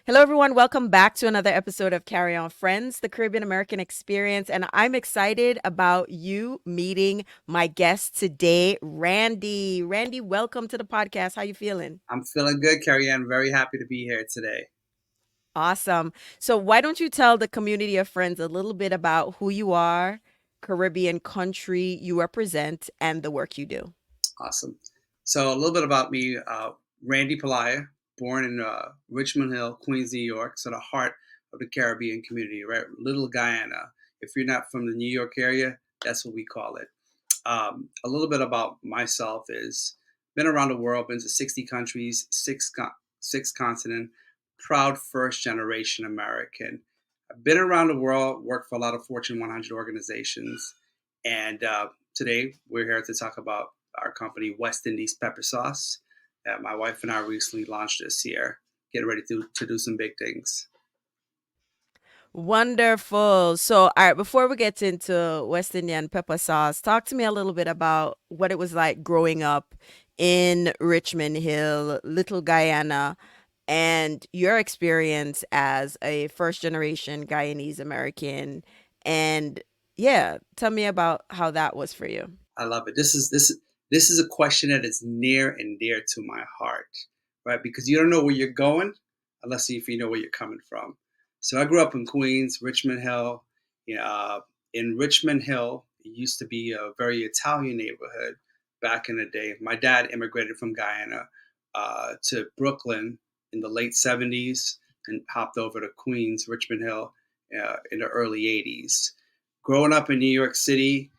Hello, everyone. Welcome back to another episode of Carry On Friends, the Caribbean American experience. And I'm excited about you meeting my guest today, Randy. Randy, welcome to the podcast. How you feeling? I'm feeling good, Carrie Ann. Very happy to be here today. Awesome. So, why don't you tell the community of friends a little bit about who you are, Caribbean country you represent, and the work you do? Awesome. So, a little bit about me Randy Pelaya, born in Richmond Hill, Queens, New York, so the heart of the Caribbean community, right? Little Guyana. If you're not from the New York area, that's what we call it. A little bit about myself is been around the world, been to 60 countries, six continent, proud first generation American. I've been around the world, worked for a lot of Fortune 100 organizations, and today we're here to talk about our company, West Indies Pepper Sauce, that my wife and I recently launched this year. Getting ready to do some big things. Wonderful. So, all right, before we get into West Indian pepper sauce, talk to me a little bit about what it was like growing up in Richmond Hill, Little Guyana, and your experience as a first generation Guyanese American. And yeah, tell me about how that was for you. I love it. This is a question that is near and dear to my heart, right? Because you don't know where you're going unless if you know where you're coming from. So I grew up in Queens, Richmond Hill. You know, in Richmond Hill, it used to be a very Italian neighborhood back in the day. My dad immigrated from Guyana to Brooklyn in the late '70s and hopped over to Queens, Richmond Hill, in the early '80s. Growing up in New York City,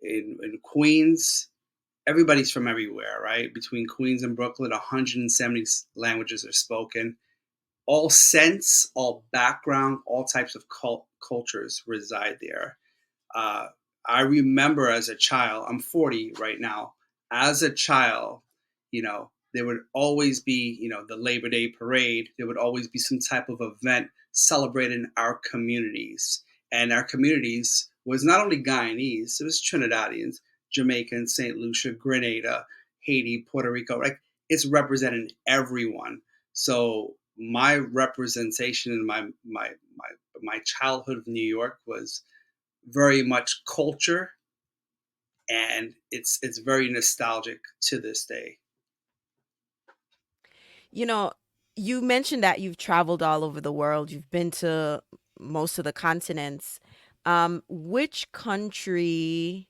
in Queens, everybody's from everywhere, right? Between Queens and Brooklyn, 170 languages are spoken. All sense, all background, all types of cultures reside there. Uh, I remember as a child, I'm 40 right now. As a child, there would always be, the Labor Day parade. There would always be some type of event celebrating our communities. And our communities was not only Guyanese, it was Trinidadians, Jamaicans, St. Lucia, Grenada, Haiti, Puerto Rico. Like it's representing everyone. So my representation in my childhood of New York was very much culture, and it's very nostalgic to this day. You know, you mentioned that you've traveled all over the world, you've been to most of the continents. Which country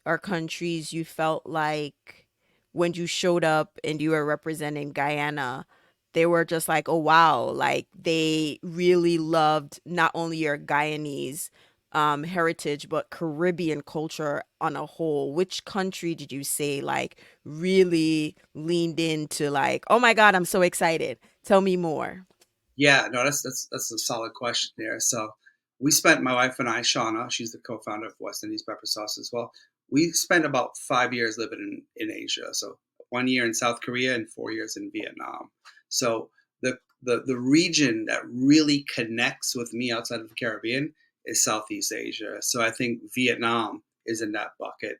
or countries you felt like when you showed up and you were representing Guyana, they were just like, oh wow, like they really loved not only your Guyanese heritage, but Caribbean culture on a whole. Which country did you say like really leaned into like, oh my God, I'm so excited. Tell me more. Yeah, no, that's a solid question there. So we spent my wife and I, Shauna, she's the co-founder of West Indies Pepper Sauce as well. We spent about 5 years living in Asia. So 1 year in South Korea and 4 years in Vietnam. So the region that really connects with me outside of the Caribbean is Southeast Asia. So I think Vietnam is in that bucket.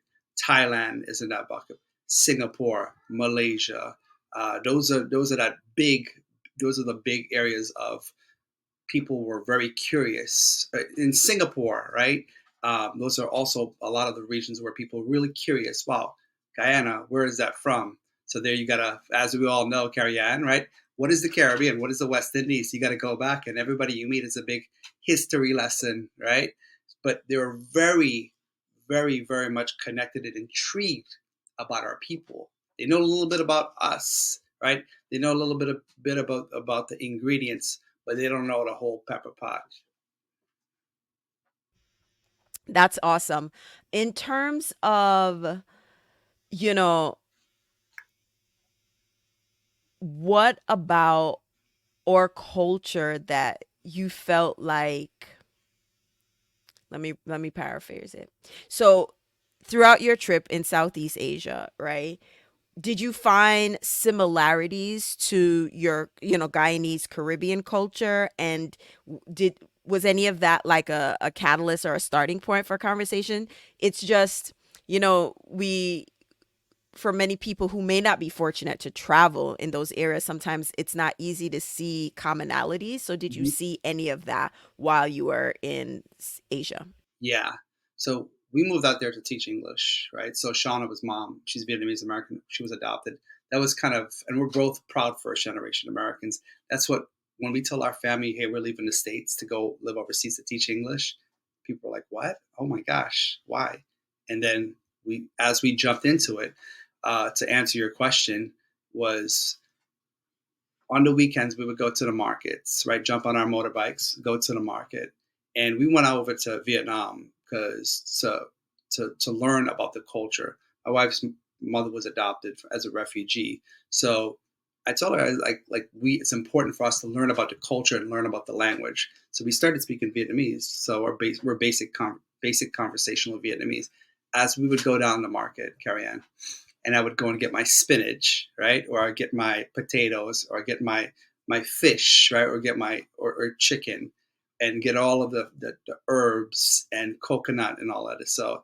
Thailand is in that bucket. Singapore, Malaysia. Those are that big those are the big areas of people were very curious. In Singapore, right? Those are also a lot of the regions where people are really curious. Wow, Guyana, where is that from? So there you gotta, as we all know, Carrie Ann, right? What is the Caribbean? What is the West Indies? You got to go back, and everybody you meet is a big history lesson, right? But they're very, very, very much connected and intrigued about our people. They know a little bit about us, right? They know a little bit about the ingredients, but they don't know the whole pepper pot. That's awesome. In terms of, you know, what about or culture that you felt like, let me paraphrase it. So throughout your trip in Southeast Asia, right? Did you find similarities to your, Guyanese Caribbean culture? And did was any of that like a catalyst or a starting point for conversation? It's just, we for many people who may not be fortunate to travel in those areas, sometimes it's not easy to see commonalities. So, did you Mhm. see any of that while you were in Asia? Yeah. So we moved out there to teach English, right? So Shauna was mom. She's Vietnamese American. She was adopted. That was kind of, and we're both proud first generation Americans. That's what, when we tell our family, hey, we're leaving the States to go live overseas to teach English, people are like, what? Oh my gosh, why? And then as we jumped into it, to answer your question, was on the weekends we would go to the markets, right? Jump on our motorbikes, go to the market, and we went over to Vietnam because to learn about the culture. My wife's mother was adopted as a refugee, so I told her like we it's important for us to learn about the culture and learn about the language. So we started speaking Vietnamese. So we're basic conversational Vietnamese as we would go down the market, carry on, and I would go and get my spinach, right? Or I get my potatoes, or I get my fish, right? Or get my or chicken, and get all of the herbs and coconut and all that. So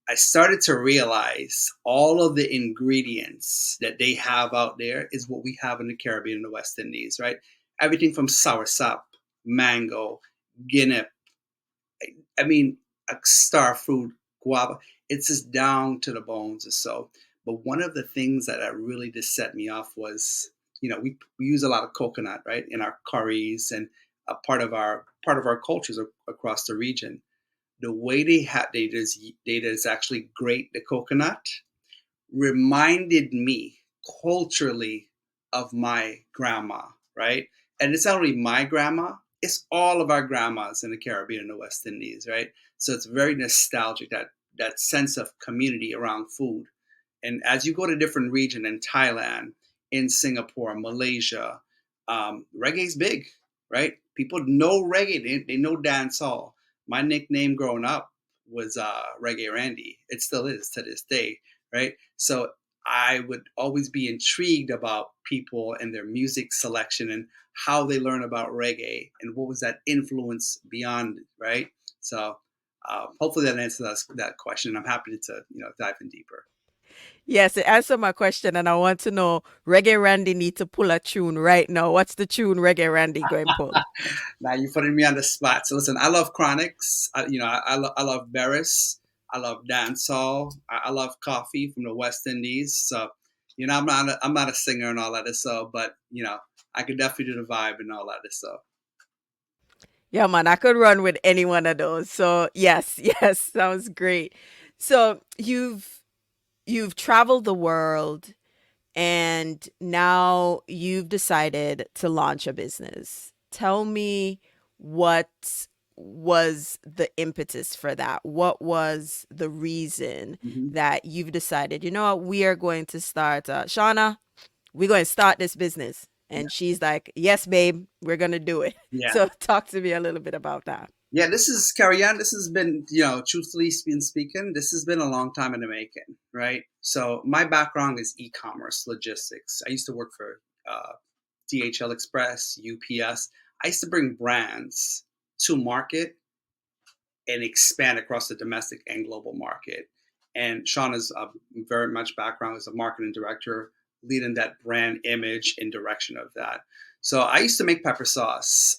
I started to realize all of the ingredients that they have out there is what we have in the Caribbean and the West Indies, right? Everything from soursop, mango, guinea, I mean, a star fruit, guava. It's just down to the bones or so. But one of the things that really just set me off was, we use a lot of coconut, right, in our curries and a part of our cultures across the region. The way they just actually grate the coconut reminded me culturally of my grandma, right? And it's not only my grandma, it's all of our grandmas in the Caribbean and the West Indies, right? So it's very nostalgic, that sense of community around food. And as you go to different regions in Thailand, in Singapore, Malaysia, reggae's big, right? People know reggae, they know dancehall. My nickname growing up was Reggae Randy. It still is to this day, right? So I would always be intrigued about people and their music selection and how they learn about reggae and what was that influence beyond, right? So hopefully that answers that question. I'm happy to dive in deeper. Yes, it answered my question, and I want to know Reggae Randy need to pull a tune right now. What's the tune Reggae Randy going pull? Now you're putting me on the spot. So listen, I love Chronics. I love Beres. I love dancehall. I love coffee from the West Indies. So I'm not a singer and all that. So, but I could definitely do the vibe and all that. So Yeah, man, I could run with any one of those. So yes, yes, sounds great. So you've traveled the world and now you've decided to launch a business. Tell me what was the impetus for that? What was the reason mhm. that you've decided, you know what, we are going to start, Shauna, we're going to start this business? Yeah, And she's like, yes, babe, we're going to do it. yeah, So talk to me a little bit about that. yeah. This is Carrie Ann. This has been, truthfully speaking, this has been a long time in the making, right? So my background is e-commerce, logistics. I used to work for DHL Express, UPS. I used to bring brands to market and expand across the domestic and global market. And Shauna's very much background as a marketing director, leading that brand image and direction of that. So I used to make pepper sauce,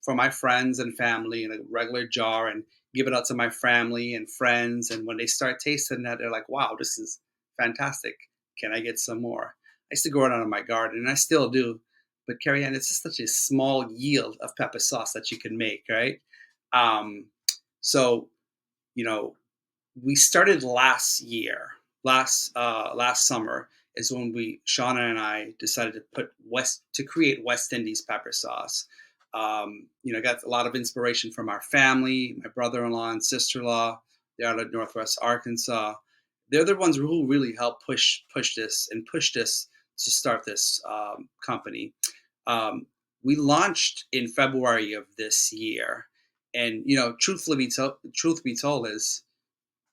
for my friends and family in a regular jar and give it out to my family and friends. And when they start tasting that, they're like, wow, this is fantastic. Can I get some more? I used to grow it out of my garden and I still do. But Carrie Ann, it's just such a small yield of pepper sauce that you can make, right? Um, so, you know, we started last year, last summer is when Shauna and I decided to create West Indies pepper sauce. Got a lot of inspiration from our family, my brother-in-law and sister-in-law. They're out of Northwest Arkansas. They're the ones who really helped push this to start this company. Um, we launched in February of this year, and truth be told, is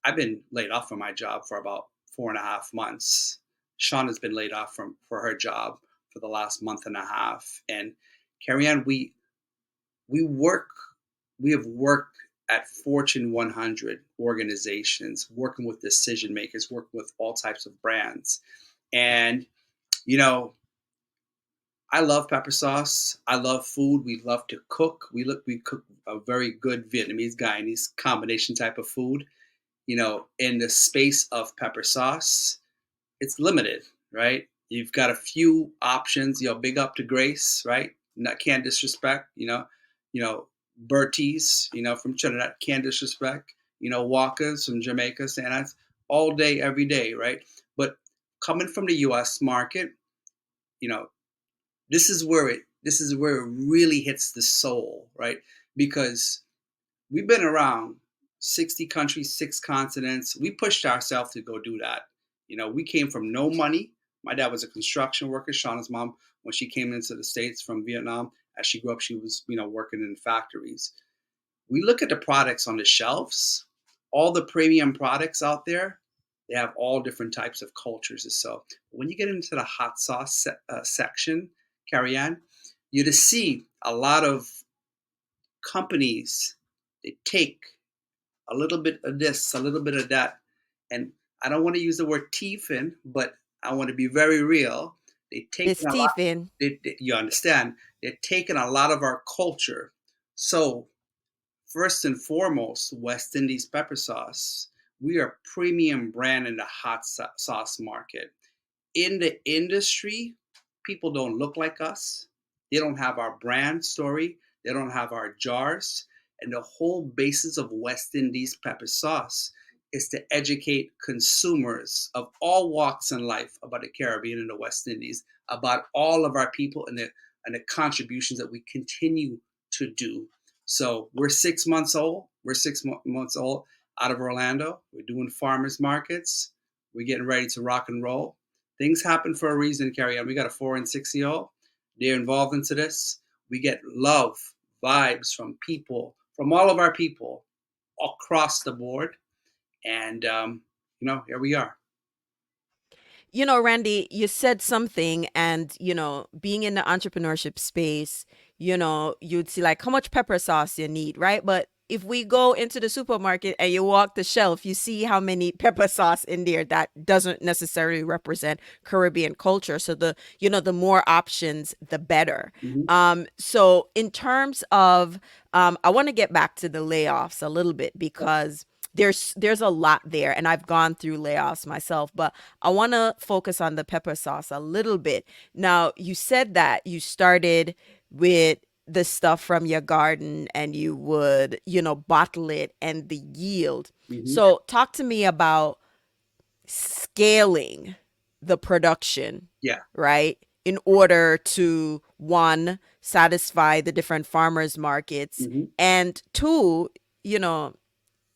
I've been laid off from my job for about 4.5 months. Sean has been laid off for her job for the last month and a half. And Carrie Ann, we work we have worked at Fortune 100 organizations, working with decision makers, working with all types of brands. And, you know, I love pepper sauce. I love food. We love to cook. We cook a very good Vietnamese Guyanese combination type of food. In the space of pepper sauce, it's limited, right? You've got a few options. Big up to Grace, right? Not can't disrespect. Bertie's, from Trinidad, can't disrespect. Walker's from Jamaica, Santa's, all day, every day, right? But coming from the U.S. market, you know, this is where it really hits the soul, right? Because we've been around 60 countries, six continents. We pushed ourselves to go do that. We came from no money. My dad was a construction worker. Shauna's mom, when she came into the States from Vietnam, as she grew up, she was, working in factories. We look at the products on the shelves, all the premium products out there, they have all different types of cultures. So when you get into the hot sauce section, Carrie Ann, you to see a lot of companies, they take a little bit of this, a little bit of that. And I don't want to use the word teething, but I want to be very real. They take It's a lot, Stephen. you understand, they're taking a lot of our culture. So first and foremost, West Indies pepper sauce. We are premium brand in the hot sauce market. In the industry, people don't look like us. They don't have our brand story. They don't have our jars. And the whole basis of West Indies pepper sauce is to educate consumers of all walks in life about the Caribbean and the West Indies, about all of our people and the contributions that we continue to do. So we're 6 months old. We're months old out of Orlando. We're doing farmers markets. We're getting ready to rock and roll. Things happen for a reason, Carrie Ann. We got a 4 and 6-year-old. They're involved into this. We get love, vibes from people, from all of our people across the board. And, here we are. Randy, you said something, and, being in the entrepreneurship space, you'd see like how much pepper sauce you need, right? But if we go into the supermarket and you walk the shelf, you see how many pepper sauce in there that doesn't necessarily represent Caribbean culture. So the more options, the better. Hmm. So in terms of, I want to get back to the layoffs a little bit because there's a lot there, and I've gone through layoffs myself, but I want to focus on the pepper sauce a little bit. Now, you said that you started with the stuff from your garden and you would, bottle it and the yield. Hmm. So, talk to me about scaling the production, Yeah. right? In order to, one, satisfy the different farmers markets, Hmm. and two, you know,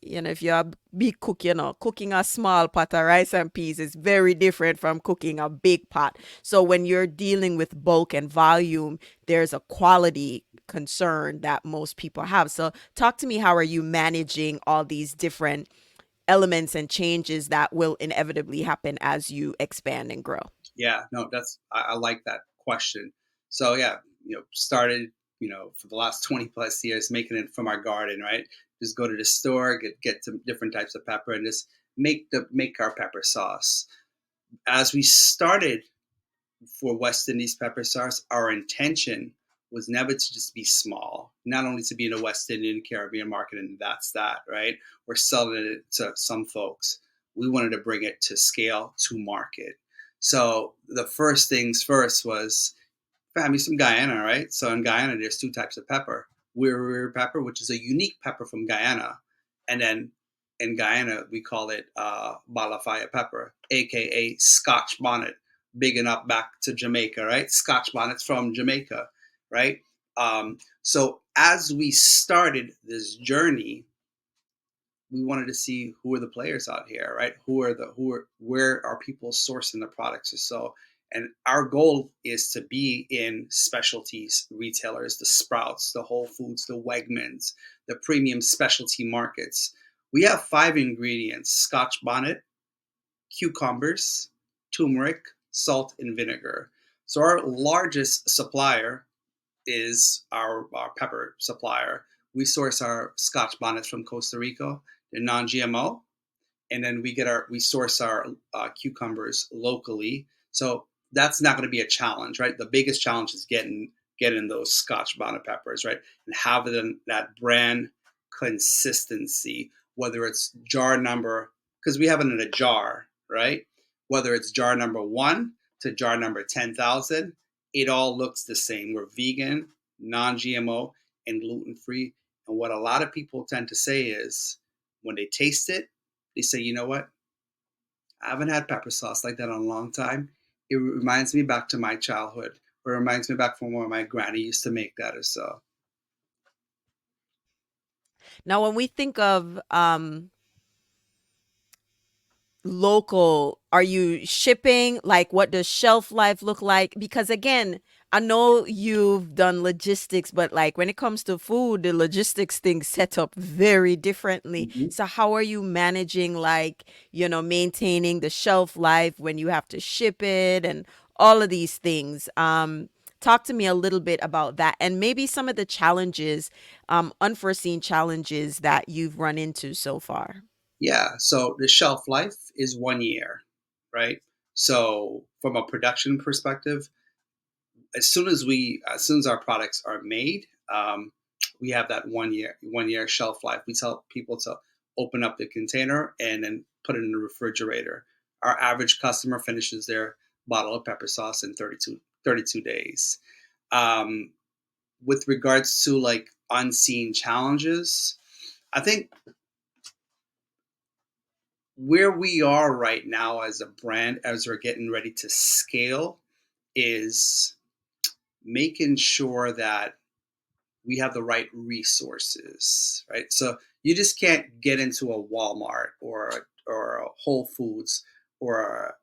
if you're a big cook, cooking a small pot of rice and peas is very different from cooking a big pot. So when you're dealing with bulk and volume, there's a quality concern that most people have. So talk to me, how are you managing all these different elements and changes that will inevitably happen as you expand and grow? Yeah. No, I like that question. So, yeah, started, for the last 20 plus years making it from our garden, right? Just go to the store, get some different types of pepper and just make our pepper sauce. As we started for West Indies pepper sauce, our intention was never to just be small, not only to be in the West Indian Caribbean market, and that's that, right? We're selling it to some folks. We wanted to bring it to scale, to market. So the first things first was family some Guyana, right? So in Guyana, there's two types of pepper. Weir pepper, which is a unique pepper from Guyana, and then in Guyana we call it balafaya pepper, aka Scotch bonnet. Bigging up back to Jamaica, right? Scotch bonnets from Jamaica, right? So as we started this journey, we wanted to see who are the players out here, right? Where are people sourcing the products? So, and our goal is to be in specialties retailers, the Sprouts, the Whole Foods, the Wegmans, the premium specialty markets. We have 5 ingredients: Scotch bonnet, cucumbers, turmeric, salt, and vinegar. So our largest supplier is our pepper supplier. We source our Scotch bonnets from Costa Rica. They're non-GMO, and then we source our cucumbers locally. So that's not going to be a challenge, right? The biggest challenge is getting those Scotch bonnet peppers, right, and having that brand consistency, whether it's jar number, because we have it in a jar, right? Whether it's jar number 1 to jar number 10,000, it all looks the same. We're vegan, non-GMO, and gluten free. And what a lot of people tend to say is when they taste it, they say, you know what? I haven't had pepper sauce like that in a long time. It reminds me back to my childhood. Or it reminds me back from when my granny used to make that or so. Now, when we think of local, are you shipping? Like, what does shelf life look like? Because again, I know you've done logistics, but like when it comes to food, the logistics thing set up very differently. Mhm. So how are you managing, like, maintaining the shelf life when you have to ship it and all of these things? Talk to me a little bit about that and maybe some of the challenges, unforeseen challenges that you've run into so far. Yeah. So the shelf life is 1 year, right? So from a production perspective, as soon as our products are made, we have that 1 year shelf life. We tell people to open up the container and then put it in the refrigerator. Our average customer finishes their bottle of pepper sauce in 32 days. um, with regards to like unseen challenges, I think where we are right now as a brand, as we're getting ready to scale, is making sure that we have the right resources, right? So you just can't get into a Walmart or a Whole Foods or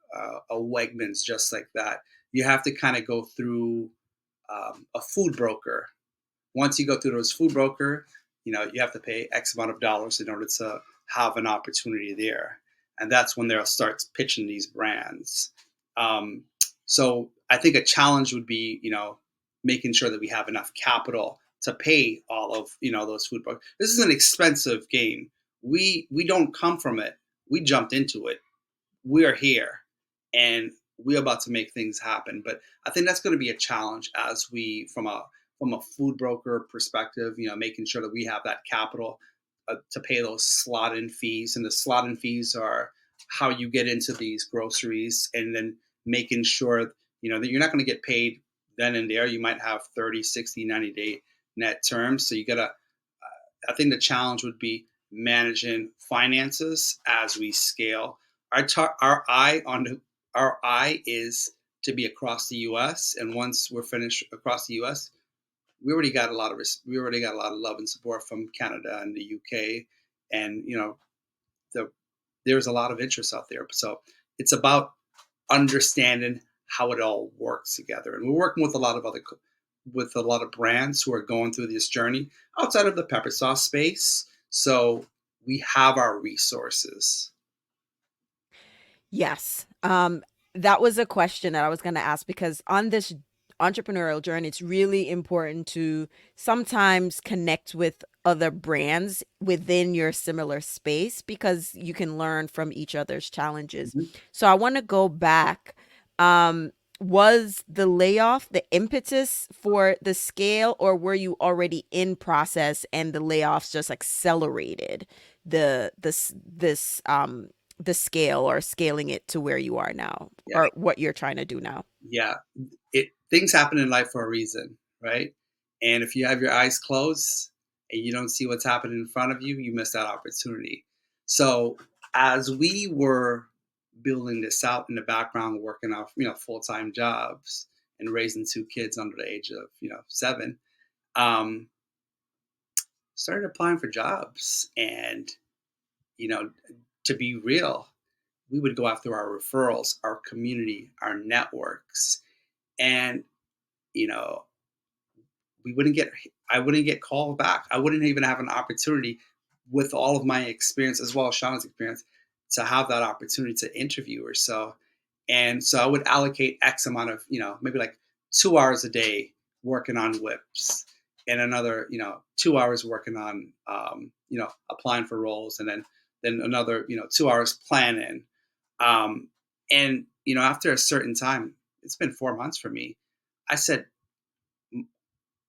a Wegmans just like that. You have to kind of go through a food broker. Once you go through those food broker, you have to pay X amount of dollars in order to have an opportunity there, and that's when they'll start pitching these brands. Um, so I think a challenge would be, making sure that we have enough capital to pay all of those food brokers. This is an expensive game. We don't come from it. We jumped into it. We are here, and we're about to make things happen. But I think that's going to be a challenge as we, from a food broker perspective, making sure that we have that capital to pay those slot-in fees, and the slot-in fees are how you get into these groceries, and then making sure that you're not going to get paid then and there. You might have 30, 60, 90-day net terms, so you gotta I think the challenge would be managing finances as we scale. Our eye is to be across the U.S. And once we're finished across the U.S., we already got a lot of love and support from Canada and the UK, and the there's a lot of interest out there. So it's about understanding how it all works together. And we're working with a lot of brands who are going through this journey outside of the pepper sauce space. So we have our resources. Yes. That was a question that I was going to ask because on this entrepreneurial journey, it's really important to sometimes connect with other brands within your similar space because you can learn from each other's challenges. Mhm. So I want to go back. Um, was the layoff the impetus for the scale, or were you already in process and the layoffs just accelerated the scale or scaling it to where you are now Yeah, or what you're trying to do now? yeah. It Things happen in life for a reason, right? And if you have your eyes closed and you don't see what's happening in front of you, you miss that opportunity. So as we were building this out in the background, working off full time jobs and raising two kids under the age of 7, um, started applying for jobs. And you know, to be real, we would go after our referrals, our community, our networks, and you know we wouldn't get I wouldn't get called back. I wouldn't even have an opportunity with all of my experience as well as Shauna's experience to have that opportunity to interview or so. And so I would allocate X amount of, maybe like 2 hours a day working on whips. and another 2 hours working on applying for roles, and then another 2 hours planning. um, and after a certain time, it's been 4 months for me. I said,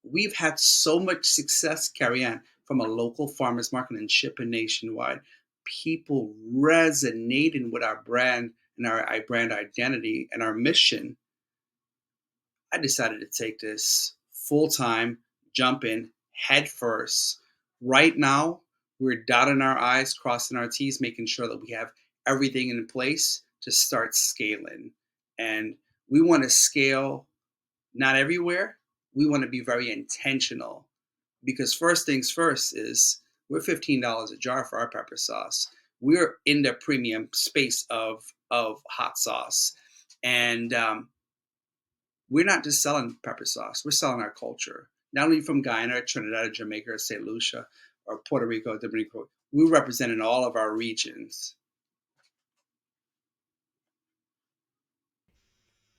we've had so much success, carry on, from a local farmers market and shipping nationwide. People resonating with our brand and our brand identity and our mission. I decided to take this full time, jump in head first. Right now, we're dotting our I's, crossing our T's, making sure that we have everything in place to start scaling. And we want to scale not everywhere. We want to be very intentional, because first things first is we're $15 a jar for our pepper sauce. We're in the premium space of hot sauce, and we're not just selling pepper sauce. We're selling our culture. Not only from Guyana, Trinidad, Jamaica, St. Lucia, or Puerto Rico, Dominican. We're representing all of our regions.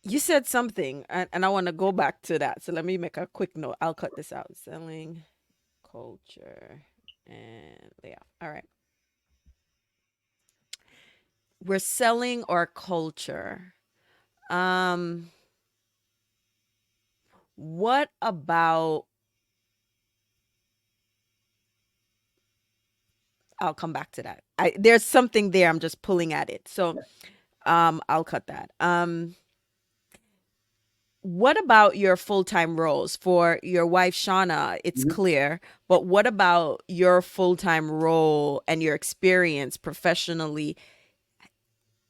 You said something, and I want to go back to that. So let me make a quick note. I'll cut this out. Selling culture and layoff. All right. We're selling our culture. Um, what about, I'll come back to that. There's something there. I'm just pulling at it. So I'll cut that. What about your full-time roles? For your wife Shauna, it's Mhm. clear, but what about your full-time role and your experience professionally?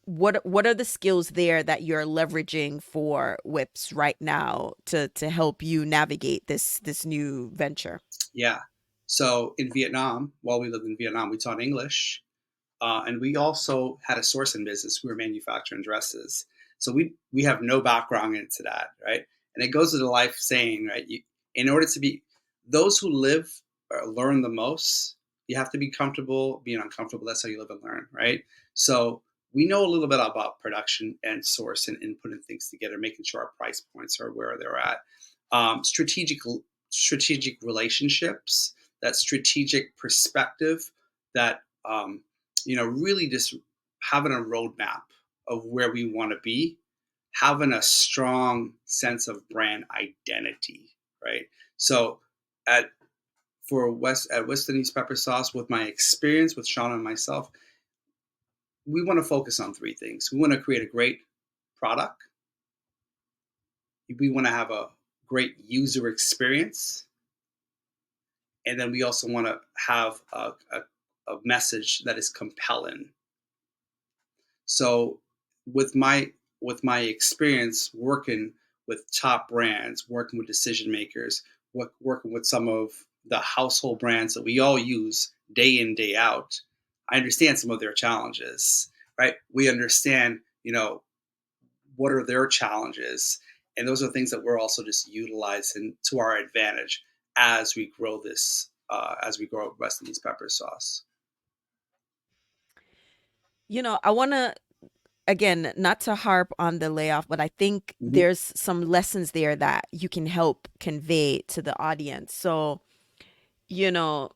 What are the skills there that you're leveraging for whips right now to help you navigate this new venture? Yeah. So in Vietnam, while we lived in Vietnam, we taught English. And we also had a sourcing business. We were manufacturing dresses. So we have no background into that, right? And it goes to the life saying, right? In order to be those who live or learn the most, you have to be comfortable being uncomfortable. That's how you live and learn, right? So we know a little bit about production and source and putting things together, making sure our price points are where they're at. Strategic relationships, that strategic perspective, that really just having a roadmap of where we want to be, having a strong sense of brand identity, right? So at West Indies Pepper Sauce, with my experience with Shauna and myself, we want to focus on three things. We want to create a great product. We want to have a great user experience, and then we also want to have a message that is compelling. So with my experience working with top brands, working with decision makers, working with some of the household brands that we all use day in day out, I understand some of their challenges. Right? We understand, what are their challenges, and those are things that we're also just utilizing to our advantage as we grow as we grow West Indies pepper sauce. I want to, again, not to harp on the layoff, but I think Mhm. there's some lessons there that you can help convey to the audience. So, you know,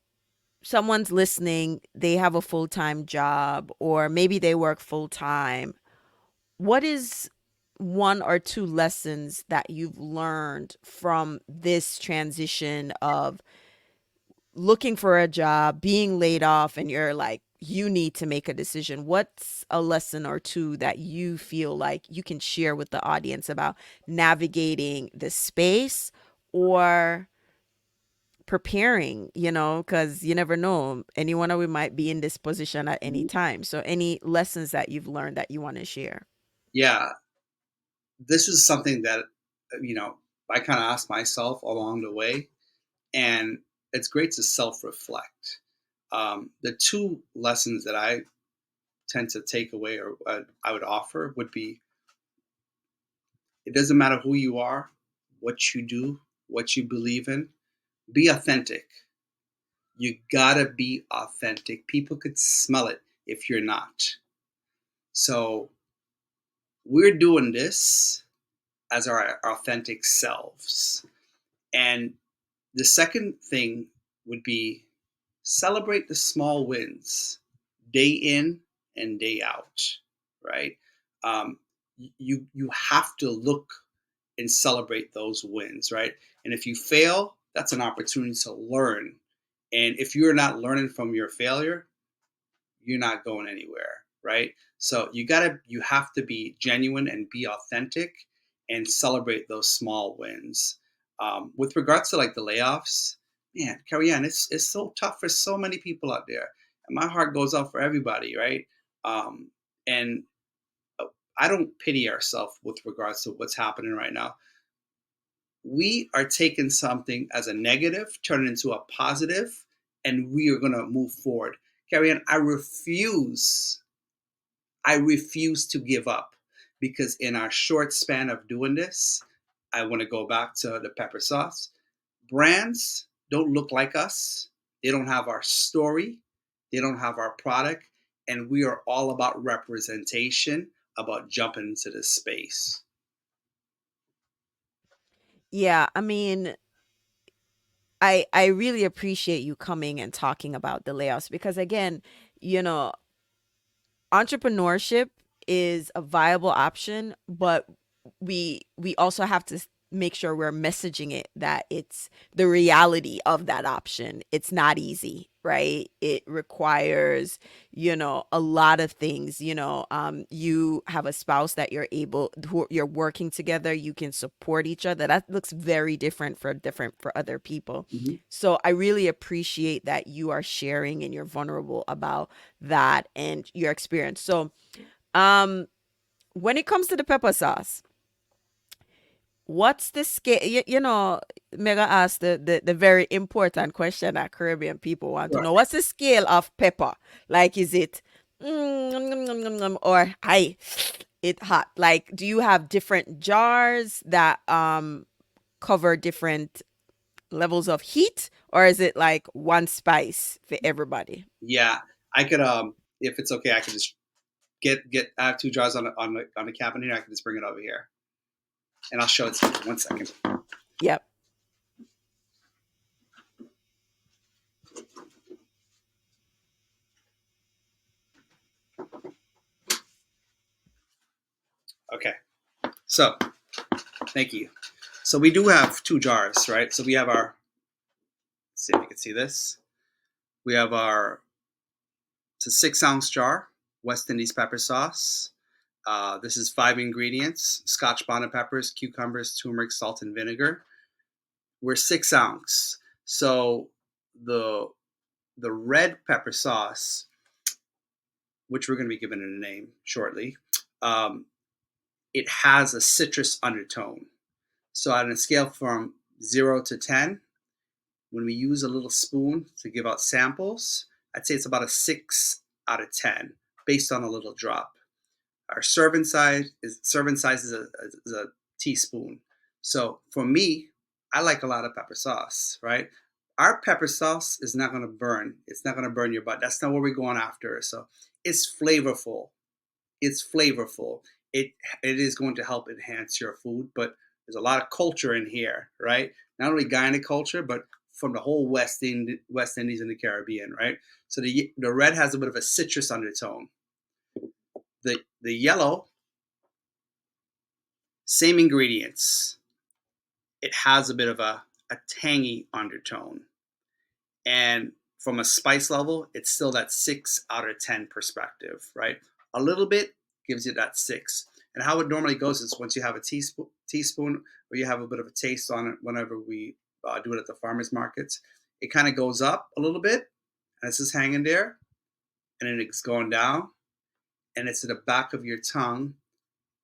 someone's listening, they have a full-time job, or maybe they work full-time. What is one or two lessons that you've learned from this transition of looking for a job, being laid off, and you're like, you need to make a decision? What's a lesson or two that you feel like you can share with the audience about navigating the space or preparing, because you never know. Any one of we might be in this position at any time. So, any lessons that you've learned that you want to share? Yeah, this is something that you know I kind of asked myself along the way, and it's great to self-reflect. The two lessons that I tend to take away, or I would offer, would be: it doesn't matter who you are, what you do, what you believe in. Be authentic. You gotta be authentic. People could smell it if you're not. So we're doing this as our authentic selves, and The second thing would be celebrate the small wins day in and day out, right? Um, you have to look and celebrate those wins, right? And if you fail, that's an opportunity to learn. And if you're not learning from your failure, you're not going anywhere, right? So you have to be genuine and be authentic and celebrate those small wins. With regards to like the layoffs, man, carry on. It's so tough for so many people out there, and my heart goes out for everybody, right? And I don't pity ourselves with regards to what's happening right now. We are taking something as a negative, turn it into a positive, and we are going to move forward. Carry on. I refuse to give up because in our short span of doing this, I want to go back to the pepper sauce. Brands don't look like us. They don't have our story. They don't have our product. And we are all about representation, about jumping into this space. Yeah, I mean, I really appreciate you coming and talking about the layoffs because again, you know, entrepreneurship is a viable option, but we also have to make sure we're messaging it that it's the reality of that option. It's not easy, right? It requires, a lot of things. You have a spouse that who you're working together, you can support each other. That looks very different for other people. Mhm. So I really appreciate that you are sharing and you're vulnerable about that and your experience. So, um, when it comes to the pepper sauce, what's the scale? Mega asked the very important question that Caribbean people want to Sure. know. What's the scale of pepper? Like, is it or hi, it hot? Like, do you have different jars that cover different levels of heat, or is it like one spice for everybody? Yeah, I could if it's okay, I could just get I have two jars on the cabinet here. I can just bring it over here and I'll show it to you. 1 second. Yep. Okay. So thank you. So we do have two jars, right? So we have our, let's see if you can see this. We have our, it's a 6 ounce jar, West Indies pepper sauce. This is 5 ingredients: Scotch bonnet peppers, cucumbers, turmeric, salt, and vinegar. We're 6 ounce. So the the red pepper sauce, which we're going to be giving it a name shortly, um, it has a citrus undertone. So on a scale from 0 to 10, when we use a little spoon to give out samples, I'd say it's about a 6 out of 10 based on a little drop. Our serving size is a teaspoon. So for me, I like a lot of pepper sauce, right? Our pepper sauce is not going to burn. It's not going to burn your butt. That's not what we're going after. So it's flavorful. It's flavorful. It it is going to help enhance your food, but there's a lot of culture in here, right? Not only Guyana culture, but from the whole West Indies and the Caribbean, right? So the red has a bit of a citrus undertone. The yellow, same ingredients. It has a bit of a tangy undertone. And from a spice level, it's still that 6 out of 10 perspective, right? A little bit gives you that six. And how it normally goes is once you have a teaspoon, or you have a bit of a taste on it whenever we do it at the farmers markets, it kind of goes up a little bit and it's just hanging there and then it's going down and it's at the back of your tongue.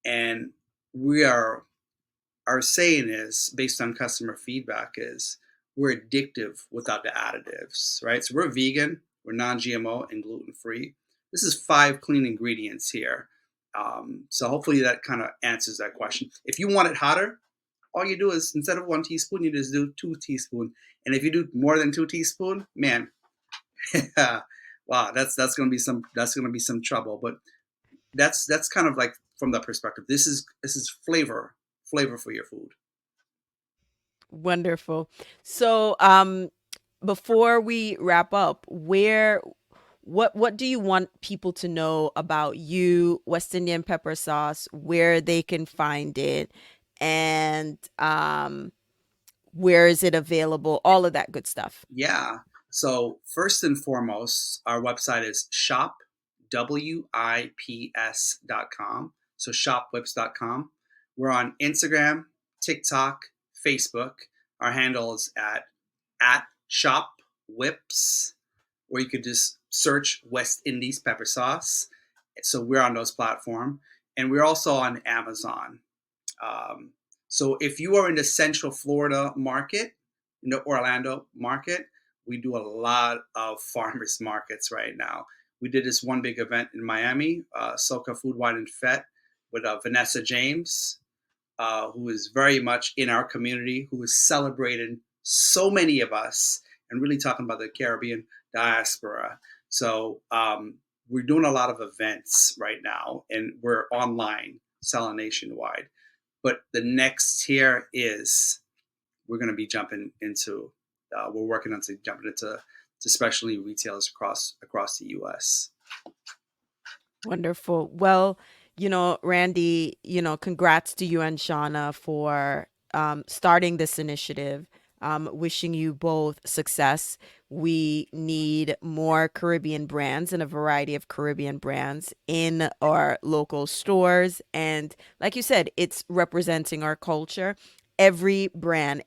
And we are our saying is based on customer feedback is we're addictive without the additives, right? So we're vegan, we're non-GMO and gluten free. This is 5 clean ingredients here. So hopefully that kind of answers that question. If you want it hotter, all you do is instead of 1 teaspoon, you just do 2 teaspoon. And if you do more than 2 teaspoon, man, wow, that's gonna be some trouble. But that's kind of like from that perspective. This is flavor for your food. Wonderful. So, before we wrap up, what do you want people to know about you, West Indian pepper sauce, where they can find it, and where is it available? All of that good stuff. Yeah. So first and foremost, our website is shopwips.com. So shopwips.com. We're on Instagram, TikTok, Facebook. Our handle is at shopwips, or you could just search West Indies pepper sauce. So we're on those platforms, and we're also on Amazon. Um, so if you are in the Central Florida market, in the Orlando market, we do a lot of farmers markets right now. We did this one big event in Miami, Soca Food, Wine, and Fet, with Vanessa James, who is very much in our community, who is celebrating so many of us and really talking about the Caribbean diaspora. So we're doing a lot of events right now, and we're online selling nationwide. But the next tier is we're going to be jumping into. We're working on jumping into to specialty retailers across the U.S. Wonderful. Well, Randy, congrats to you and Shauna for starting this initiative. Wishing you both success. We need more Caribbean brands and a variety of Caribbean brands in our local stores. And like you said, it's representing our culture. Every brand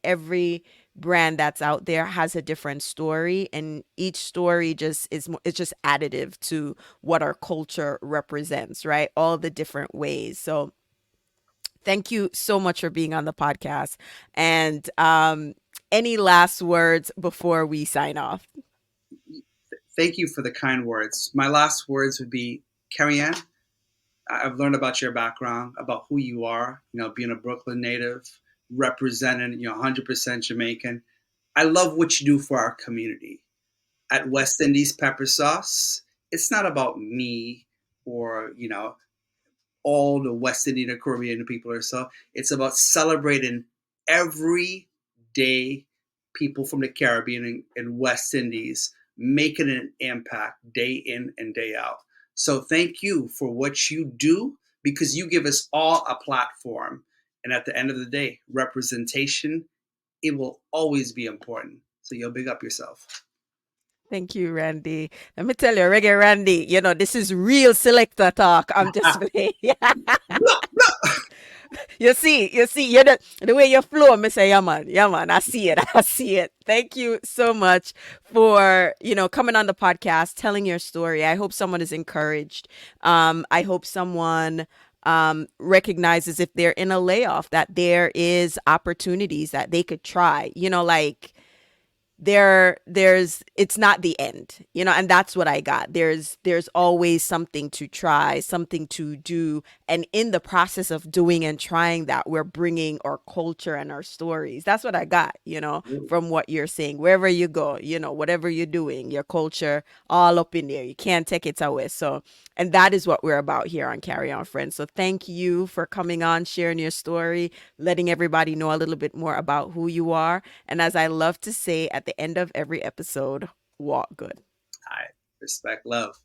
that's out there has a different story, and each story just it's just additive to what our culture represents, right? All the different ways. So thank you so much for being on the podcast. And any last words before we sign off? Thank you for the kind words. My last words would be, Carrie Ann, I've learned about your background, about who you are, being a Brooklyn native, representing, 100% Jamaican. I love what you do for our community. At West Indies Pepper Sauce, it's not about me or, all the West Indian or Caribbean people or so. It's about celebrating every day people from the Caribbean and West Indies making an impact day in and day out. So thank you for what you do, because you give us all a platform. And at the end of the day, representation, it will always be important. So you'll big up yourself. Thank you, Randy. Let me tell you, Reggae Randy, this is real selector talk. I'm just playing. You see, the way you flow, me say, yeah, man, I see it, I see it. Thank you so much for, coming on the podcast, telling your story. I hope someone is encouraged. I hope someone recognizes if they're in a layoff that there is opportunities that they could try, like there's it's not the end, and that's what I got. There's always something to try, something to do, and in the process of doing and trying that, we're bringing our culture and our stories. That's what I got, from what you're saying. Wherever you go, whatever you're doing, your culture all up in there, you can't take it away. So, and that is what we're about here on Carry On Friends. So thank you for coming on, sharing your story, letting everybody know a little bit more about who you are. And as I love to say at the end of every episode, walk good. I respect love.